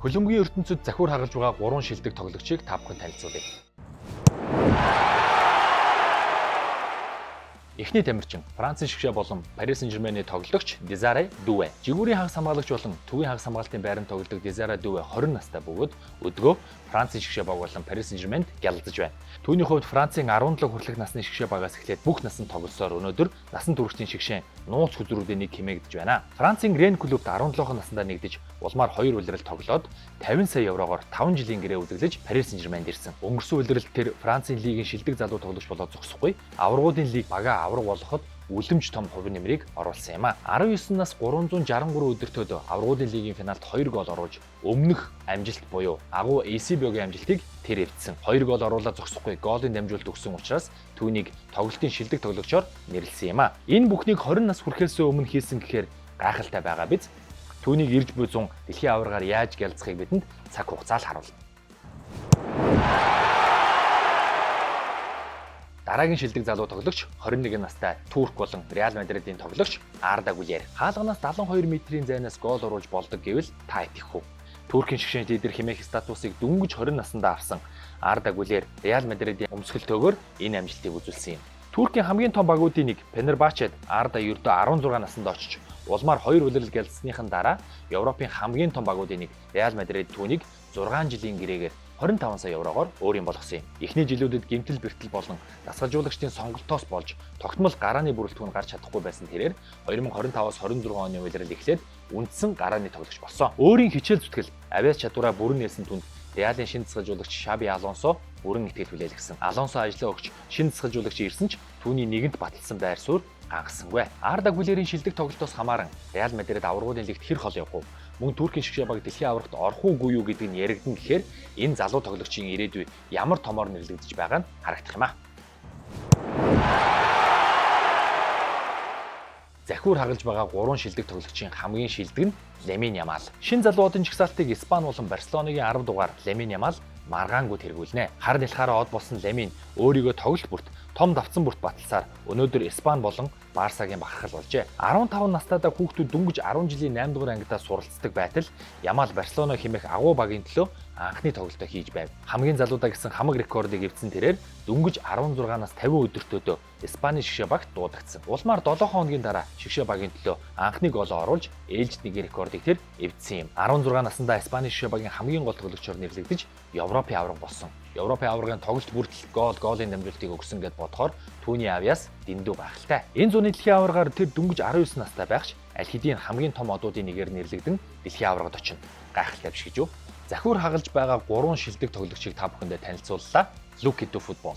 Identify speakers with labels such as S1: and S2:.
S1: Хөлбөмбөгийн ертөнцид захиур хагалж байгаа 3 шилдэг тоглогчийг та бүхэн танилцуулъя. Эхний тамирчин Францын шгшээ болон Paris Saint-Germain-ийн тоглогч Desire Doué. Жигүүрийн хагас хамгаалагч болон төвийн хагас хамгаалтын байранд тоглодог Desire Doué 20 настай бөгөөд өдгөө Францын шгшээ баг болон Paris Saint-Germain-д гялалзаж байна. Түүний хувьд Францын 17 хүртэлх насны шгшээ багаас эхлээд бүх насанд тоглосоор өнөөдөр насан туршийн шгшээ нууц хүзрүүдийн нэг хэмээгдэж байна. Францын Rennes клубт 17 наснда нэгдэж улмаар 2 улирал тоглоод 50 сая еврогоор 5 жилийн гэрээ үзэглэж Paris Saint-Germain-д ирсэн. Өнгөрсөн улиралд тэр Францын лигийн шилдэг залуу тоглогч болоод зогсохгүй. Аваргуудын лиг багаа авраг болгоход үлэмж том хувь нэмрийг оруулсан юм а. 19 нас 363 өдөртөөд аврагуудын лигийн финалд 2 гол оруулж өмнөх амжилт буюу агуу ACB-гийн амжилтыг тэр эвдсэн. 2 гол оруулаад зогсохгүй голын дамжуулалт өгсөн учраас түүнийг тоглолтын шилдэг тоглогчоор нэрлэсэн юм а. Энэ бүхнийг 20 нас хүрэхээс өмнө хийсэн гэхээр гайхалтай байгаа биз? Түүнийг ирж буй 100 дэлхийн аваргаар яаж гялцахыг бидэнд цаг хугацаал харуулна. Дараагийн шилдэг залуу тоглогч 21 настай Турк болон Реал Мадридын тоглогч Арда Гүлер. Хаалганаас 72 метрийн зайнаас гол оруулж болдог гэвэл та итгэх үү? Туркийн шгшээ лидер хэмээх статусыг дөнгөж 20 наснда авсан Арда Гүлер Реал Мадридын өмсгөлтөөгөөр энэ амжилтыг үзүүлсэн юм. Туркийн хамгийн том багуудын нэг Фенербачед Арда ердөө 16 наснда очиж улмаар 2 улирал гялцсныхан дараа Европын хамгийн том багуудын нэг Реал Мадрид түүнийг 6 жилийн гэрээгээр 25 сая еврогоор өөр юм болгосон юм. Эхний жилүүдэд гэмтэл бэртэл болон дасгалжуулагчдын сонголтоос болж тогтмол гарааны бүрэлдэхүүн гарч чадахгүй байсан тэрээр 2025-аас 26 оны улирал эхлээд үндсэн гарааны тоглогч болсон. Өөрийн хичээл зүтгэл, авиас чадвараа бүрэн нээсэн түнд Реалын шинэ дасгалжуулагч Xabi Alonso бүрэн итгэл хүлээлгэсэн. Алонсо ажлаа өгч шинэ дасгалжуулагч ирсэн ч түүний нэгэнт баталсан байр суурь гангасангүй. Арда Гүлерийн шилдэг тоглолтоос хамааран Реал Мадрид аваргуудын лигт хэр хол явах вэ? Мөн Туркийн шгшээ баг дэлхийн аваргад орох уугүй юу гэдэг нь яригдана гэхээр энэ залуу тоглогчийн ирээдүй ямар томоор нэрлэгдэж байгаа нь харагдах юм а. Захиур хагалж байгаа 3 шилдэг тоглогчийн хамгийн шилдэг нь Lamine Yamal. Шинэ залуудын жагсаалтыг Испани болон Барселонагийн 10 дугаар Lamine Yamal маргаангүйд хэрэгүүлнэ. Хар нэлхаараа од болсон Lamine өөрийгөө тоглолт бүрт том давцсан бүрт баталсаар өнөөдөр Испани болон Барсагийн бахархал болжээ. 15 настайдаа хүүхдүүд дөнгөж 10 жилийн 8 дугаар ангидаа суралцдаг байтал Ямал Барселона хэмээх агуу багийн төлөө анхны тоглолтоо хийж байв. Хамгийн залуудаа гэсэн хамаг рекордыг эвдсэн тэрээр дөнгөж 16-наас 50 өдөртөөдөө Испани шгшээ багт дуудагдсан. Улмаар 7 хоногийн дараа шгшээ багийн төлөө анхны голоо оруулж ээлжид нэг рекордыг тэр эвдсэн юм. 16 наснда Испани шгшээ багийн хамгийн гол тоглогчоор нэрлэгдэж Европын аварга болсон. Европын аваргын тоглолт бүртэл голын дамжуулалтыг өгсөн гэд бодохоор түүний авьяас дэндүү гайхалтай. Энэ зууны дэлхийн аваргаар тэр дөнгөж 19 настай байгч аль хэдийн хамгийн том одуудын нэгээр нэрлэгдэн дэлхийн аваргад очино. Гайхалтай биш гэж юу? Захиур хагалж байгаа 3 шилдэг тоглогчийг та бүхэндээ танилцууллаа. Look into football.